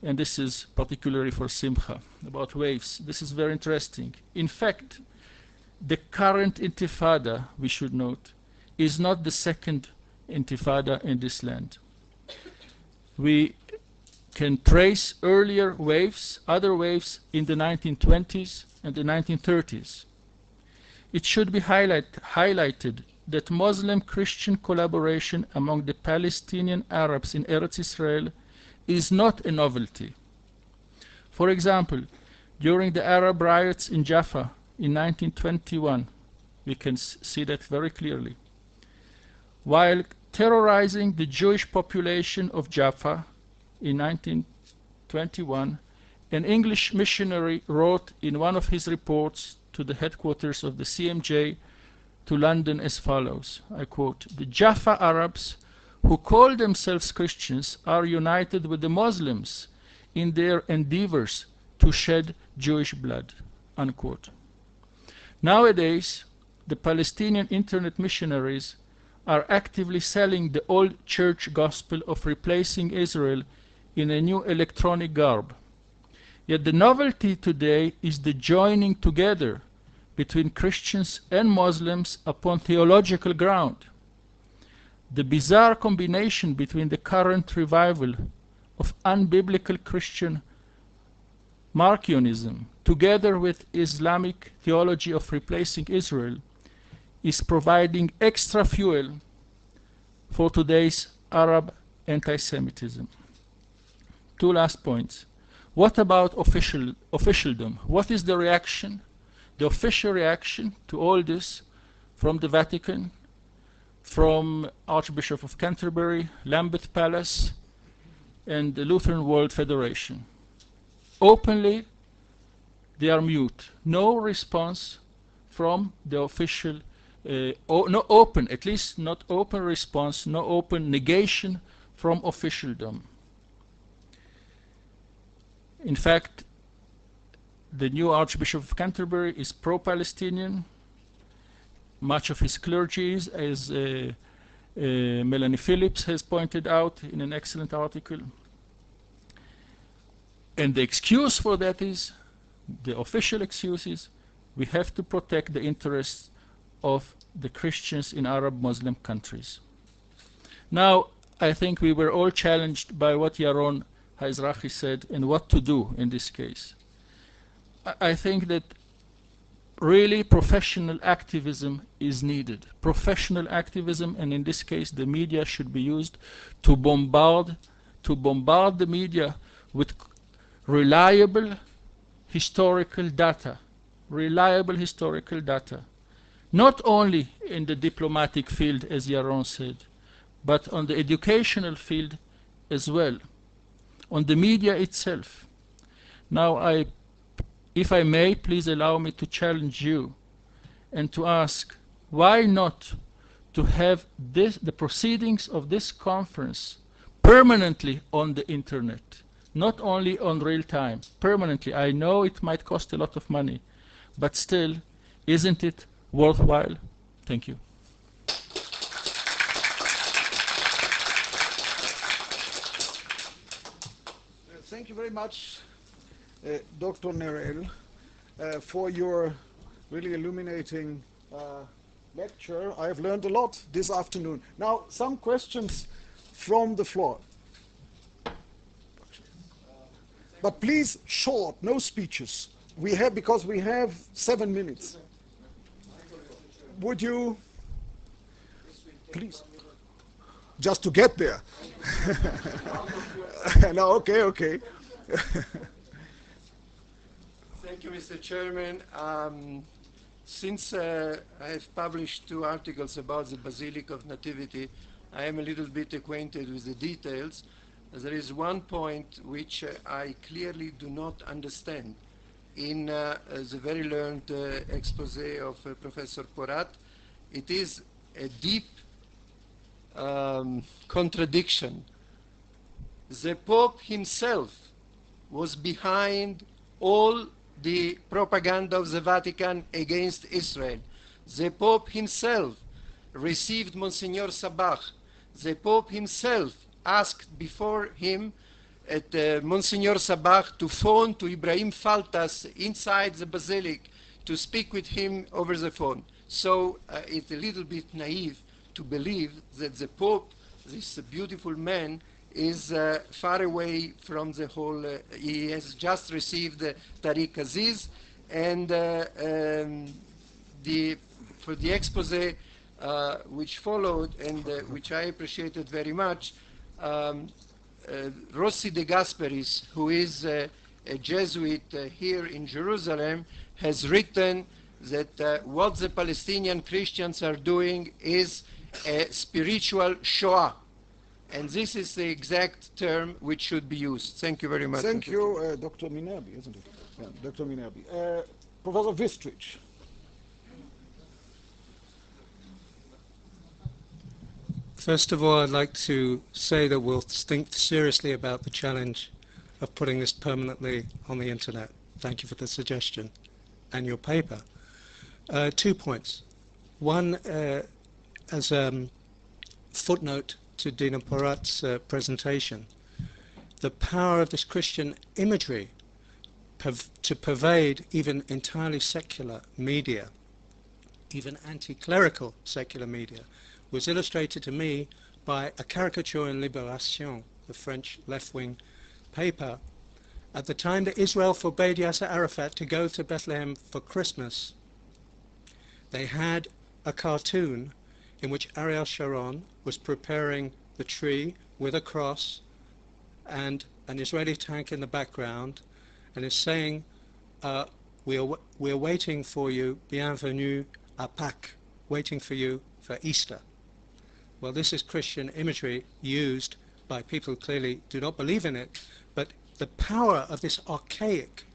and this is particularly for Simcha, about waves. This is very interesting. In fact, the current intifada, we should note, is not the second intifada in this land. We can trace earlier waves, other waves in the 1920s and the 1930s. It should be highlighted that Muslim-Christian collaboration among the Palestinian Arabs in Eretz Israel is not a novelty. For example, during the Arab riots in Jaffa in 1921, we can see that very clearly. While terrorizing the Jewish population of Jaffa in 1921, an English missionary wrote in one of his reports to the headquarters of the CMJ to London as follows, I quote, "The Jaffa Arabs who call themselves Christians are united with the Muslims in their endeavors to shed Jewish blood," unquote. Nowadays, the Palestinian internet missionaries are actively selling the old church gospel of replacing Israel in a new electronic garb. Yet the novelty today is the joining together between Christians and Muslims upon theological ground. The bizarre combination between the current revival of unbiblical Christian Marcionism together with Islamic theology of replacing Israel is providing extra fuel for today's Arab anti-Semitism. Two last points. What about officialdom? What is the reaction, the official reaction to all this from the Vatican, from Archbishop of Canterbury, Lambeth Palace, and the Lutheran World Federation? Openly, they are mute. No response from the official, no open, at least not open response, no open negation from officialdom. In fact, the new Archbishop of Canterbury is pro-Palestinian. Much of his clergy is, as Melanie Phillips has pointed out in an excellent article. And the excuse for that is, the official excuse is, we have to protect the interests of the Christians in Arab Muslim countries. Now, I think we were all challenged by what Yaron Haizrachi said and what to do in this case. I think that really professional activism is needed. Professional activism, and in this case the media should be used to bombard the media with reliable historical data. Reliable historical data. Not only in the diplomatic field, as Yaron said, but on the educational field as well, on the media itself. Now, if I may, please allow me to challenge you and to ask, why not to have the proceedings of this conference permanently on the internet, not only on real time, permanently. I know it might cost a lot of money, but still, isn't it worthwhile? Thank you. Thank you very much, Dr. Nerel, for your really illuminating lecture. I have learned a lot this afternoon. Now, some questions from the floor. But please, short, no speeches. Because we have 7 minutes. Would you, please, just to get there. No, okay. Thank you, Mr. Chairman. Since I have published 2 articles about the Basilica of Nativity, I am a little bit acquainted with the details. There is one point which I clearly do not understand in the very learned expose of Professor Porat. It is a deep contradiction. The Pope himself was behind all the propaganda of the Vatican against Israel. The Pope himself received Monsignor Sabach. The Pope himself asked before him at Monsignor Sabach to phone to Ibrahim Faltas inside the basilica to speak with him over the phone. So it's a little bit naive to believe that the Pope, this beautiful man, is far away from the whole. He has just received Tariq Aziz, and for the expose which followed and which I appreciated very much, Rossi de Gasperis, who is a Jesuit here in Jerusalem, has written that what the Palestinian Christians are doing is a spiritual Shoah. And this is the exact term which should be used. Thank you very much. Thank you, Dr. Minerbi, isn't it? Yeah, Dr. Minerbi. Professor Wistrich. First of all, I'd like to say that we'll think seriously about the challenge of putting this permanently on the internet. Thank you for the suggestion and your paper. 2 points. One, as a footnote to Dina Porat's presentation, the power of this Christian imagery to pervade even entirely secular media, even anti-clerical secular media, was illustrated to me by a caricature in Libération, the French left-wing paper. At the time that Israel forbade Yasser Arafat to go to Bethlehem for Christmas, they had a cartoon in which Ariel Sharon was preparing the tree with a cross and an Israeli tank in the background, and is saying, we are waiting for you, bienvenue à Pâques, waiting for you for Easter. Well, this is Christian imagery used by people who clearly do not believe in it, but the power of this archaic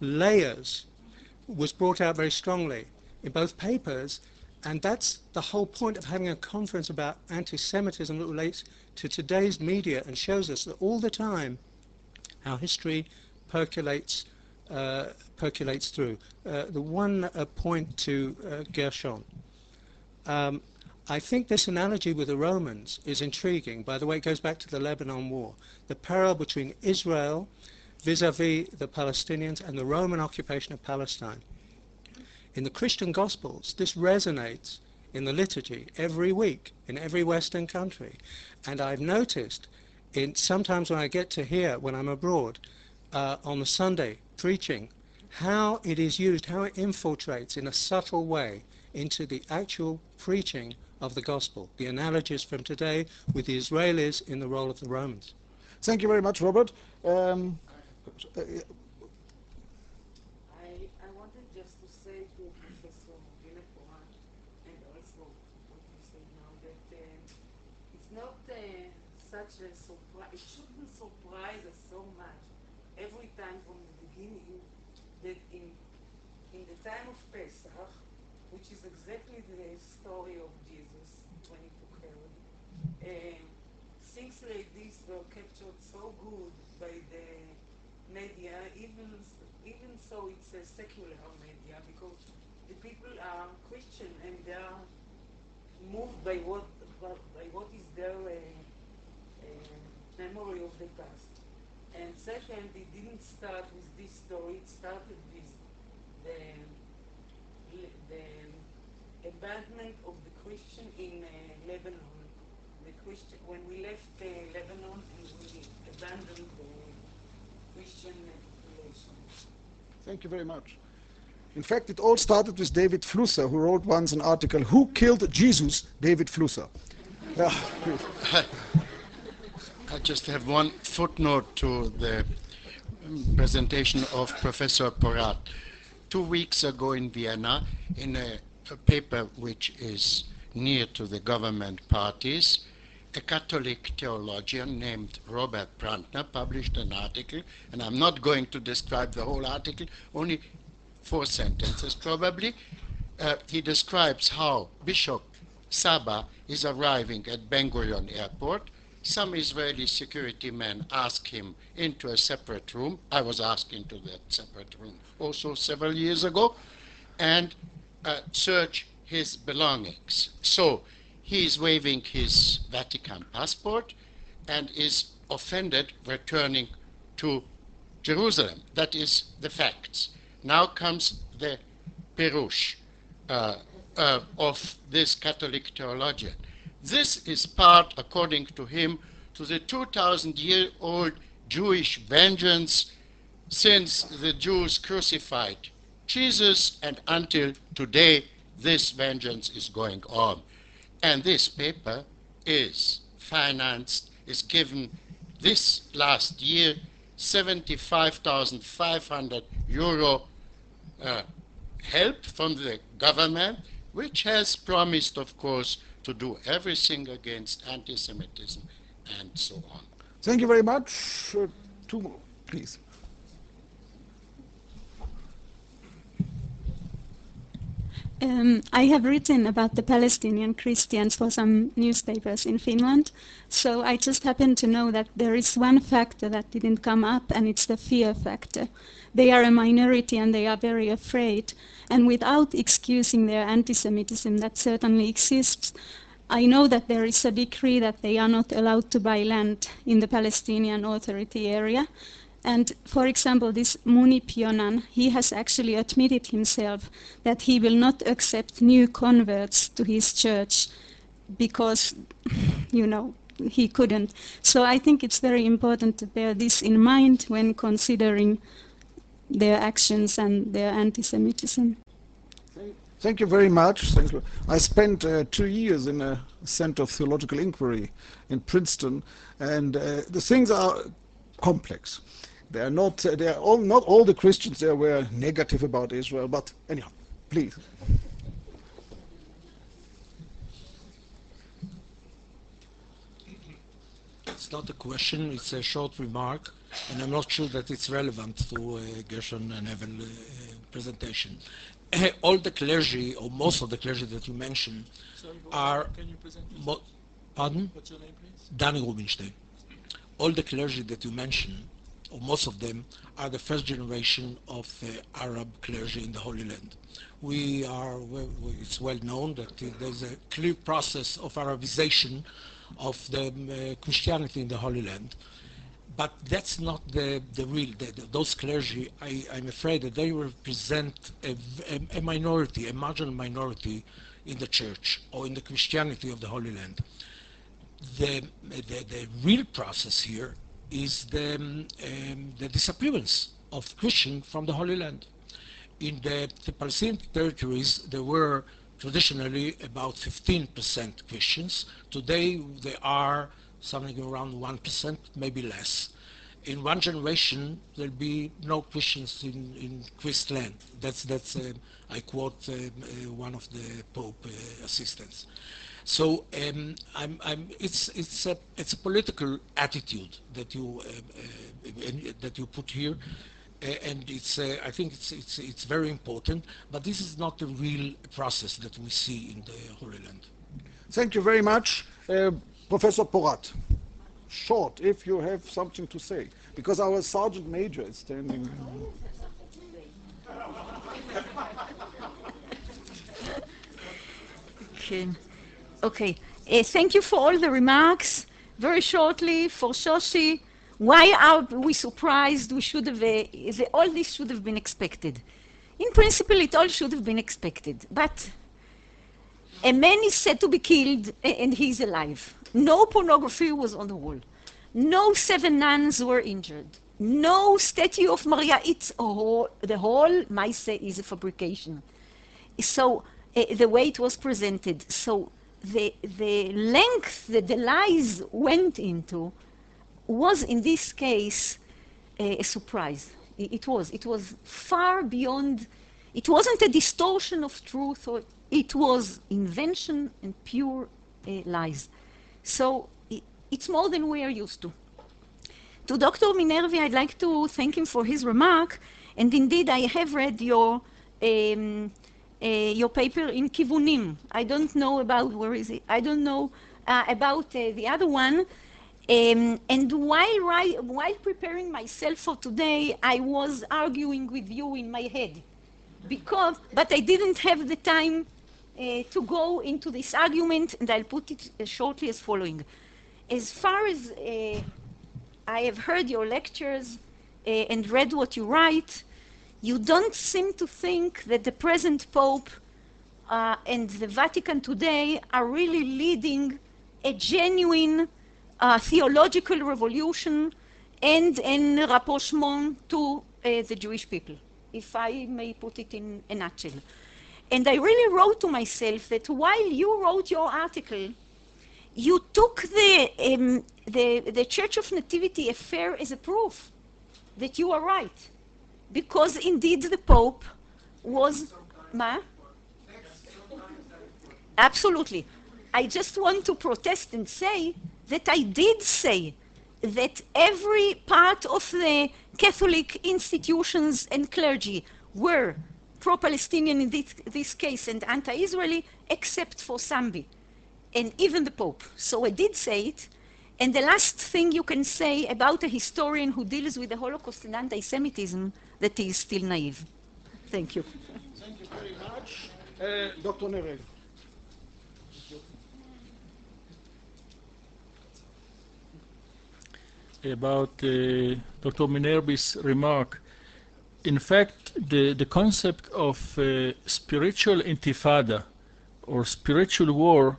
layers was brought out very strongly in both papers, and that's the whole point of having a conference about anti-Semitism that relates to today's media and shows us that all the time how history percolates through. The one point to Gershon. I think this analogy with the Romans is intriguing. By the way, it goes back to the Lebanon War. The parallel between Israel vis-à-vis the Palestinians and the Roman occupation of Palestine. In the Christian Gospels, this resonates in the liturgy every week in every Western country. And I've noticed sometimes when I get to hear, when I'm abroad, on the Sunday preaching, how it is used, how it infiltrates in a subtle way into the actual preaching of the gospel, the analogies from today with the Israelis in the role of the Romans. Thank you very much, Robert. I wanted just to say to Professor Dina Porat and also what you say now that it's not such a surprise, it shouldn't surprise us so much every time from the beginning that in the time of Pesach, which is exactly the story of Jesus when he took Herod, things like this were captured so good by the media, even so it's a secular media, because the people are Christian and they are moved by what is their memory of the past. And second, it didn't start with this story, it started with the abandonment of the Christian in Lebanon. The Christian, when we left Lebanon and we abandoned the Christian population. Thank you very much. In fact, it all started with David Flusser, who wrote once an article, "Who Killed Jesus?" David Flusser. Yeah, I just have one footnote to the presentation of Professor Porat. 2 weeks ago in Vienna, in a paper which is near to the government parties, a Catholic theologian named Robert Brandner published an article, and I'm not going to describe the whole article, only 4 sentences probably. He describes how Bishop Saba is arriving at Ben Gurion Airport. Some Israeli security men ask him into a separate room. I was asked into that separate room also several years ago, and search his belongings. So he is waving his Vatican passport and is offended returning to Jerusalem. That is the facts. Now comes the Perush of this Catholic theologian. This is part, according to him, to the 2,000-year-old Jewish vengeance since the Jews crucified Jesus, and until today this vengeance is going on. And this paper is financed, is given this last year 75,500 euro help from the government, which has promised, of course, to do everything against anti-Semitism and so on. Thank you very much. 2 more, please. I have written about the Palestinian Christians for some newspapers in Finland, so I just happen to know that there is one factor that didn't come up, and it's the fear factor. They are a minority and they are very afraid, and without excusing their anti-Semitism that certainly exists, I know that there is a decree that they are not allowed to buy land in the Palestinian Authority area. And for example, this Muni Pionan, he has actually admitted himself that he will not accept new converts to his church because, you know, he couldn't. So I think it's very important to bear this in mind when considering their actions and their anti-Semitism. Thank you very much. I spent 2 years in a Center of Theological Inquiry in Princeton, and the things are complex. They are not. Not all the Christians there were negative about Israel, but anyhow, please. It's not a question, it's a short remark, and I'm not sure that it's relevant to Gershon and Evel's presentation. All the clergy, or most of the clergy that you mentioned, are... Can you present? Pardon? What's your name, please? Danny Rubinstein. All the clergy that you mentioned, or most of them, are the first generation of Arab clergy in the Holy Land. It's well known that there's a clear process of Arabization of the Christianity in the Holy Land. but that's not the real, those clergy, I'm afraid that they represent a minority, a marginal minority in the church or in the Christianity of the Holy Land. The real process here is the disappearance of Christians from the Holy Land. In the Palestinian territories, there were traditionally about 15% Christians. Today, they are something around 1%, maybe less. In one generation, there'll be no Christians in Christland. That's I quote one of the Pope assistants. So it's a political attitude that you put here, and I think it's very important. But this is not the real process that we see in the Holy Land. Thank you very much, Professor Porat. Short, if you have something to say, because our Sergeant Major is standing. Okay. Thank you for all the remarks. Very shortly, for Shoshi, why are we surprised? We should have all this should have been expected. In principle, it all should have been expected. But a man is said to be killed, and he's alive. No pornography was on the wall. No 7 nuns were injured. No statue of Maria. The whole Maise is a fabrication. So the way it was presented. So the length that the lies went into was, in this case, a surprise. It was far beyond. It wasn't a distortion of truth, or it was invention and pure lies. So it's more than we are used to. To Dr. Minervi, I'd like to thank him for his remark, and indeed I have read your paper in Kivunim. I don't know about, where is it? I don't know about the other one. And while preparing myself for today, I was arguing with you in my head, but I didn't have the time to go into this argument, and I'll put it shortly as following. As far as I have heard your lectures and read what you write, you don't seem to think that the present Pope and the Vatican today are really leading a genuine theological revolution and an rapprochement to the Jewish people, if I may put it in a nutshell. And I really wrote to myself that while you wrote your article, you took the Church of Nativity affair as a proof that you are right. Because indeed the Pope was... Absolutely. I just want to protest and say that I did say that every part of the Catholic institutions and clergy were pro-Palestinian in this case and anti-Israeli, except for Sambi, and even the Pope. So I did say it. And the last thing you can say about a historian who deals with the Holocaust and anti-Semitism, that he is still naive. Thank you. Thank you very much. Dr. Nerel. About Dr. Minervi's remark. In fact, the concept of spiritual intifada or spiritual war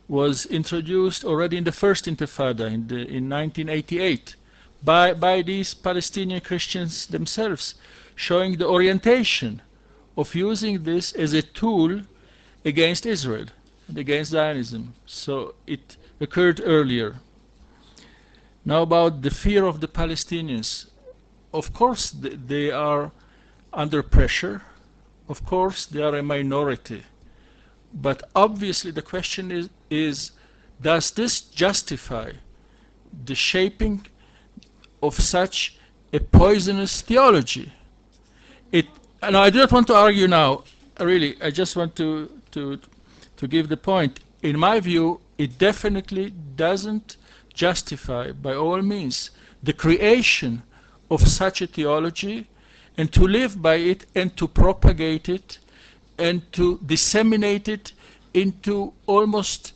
was introduced already in the first intifada in 1988 by these Palestinian Christians themselves, showing the orientation of using this as a tool against Israel and against Zionism. So it occurred earlier. Now about the fear of the Palestinians. Of course they are under pressure. Of course they are a minority. But obviously the question is does this justify the shaping of such a poisonous theology? And I do not want to argue now, really, I just want to give the point. In my view, it definitely doesn't justify, by all means, the creation of such a theology, and to live by it, and to propagate it, and to disseminate it into almost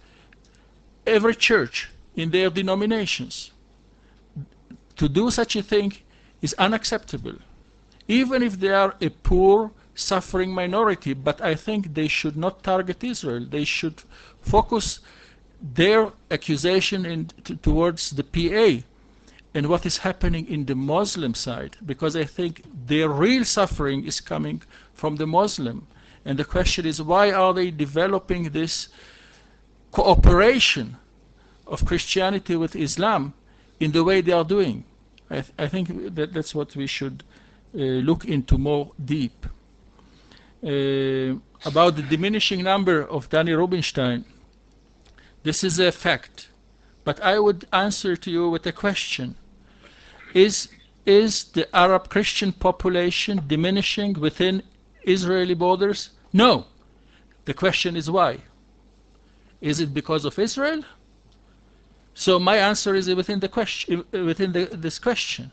every church in their denominations. to do such a thing is unacceptable, even if they are a poor, suffering minority. But I think they should not target Israel. They should focus their accusation towards the PA and what is happening in the Muslim side, because I think their real suffering is coming from the Muslim. And the question is, why are they developing this cooperation of Christianity with Islam in the way they are doing? I think that's what we should look into more deep. About the diminishing number of Danny Rubinstein, this is a fact. But I would answer to you with a question. Is the Arab Christian population diminishing within Israeli borders? No. The question is why? Is it because of Israel? So my answer is within the question, this question.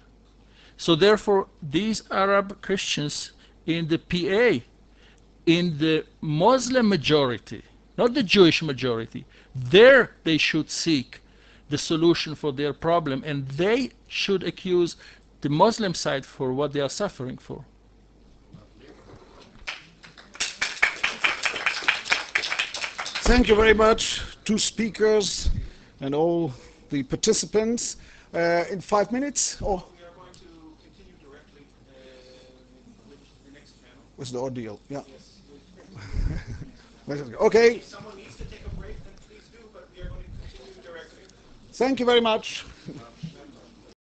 So therefore, these Arab Christians in the PA, in the Muslim majority, not the Jewish majority, there they should seek the solution for their problem, and they should accuse the Muslim side for what they are suffering for. Thank you very much, two speakers and all the participants. In 5 minutes, or? We are going to continue directly with the next panel. What's the ordeal? Yeah. Yes. Okay. If someone needs to take a break, then please do, but we are going to continue directly. Thank you very much.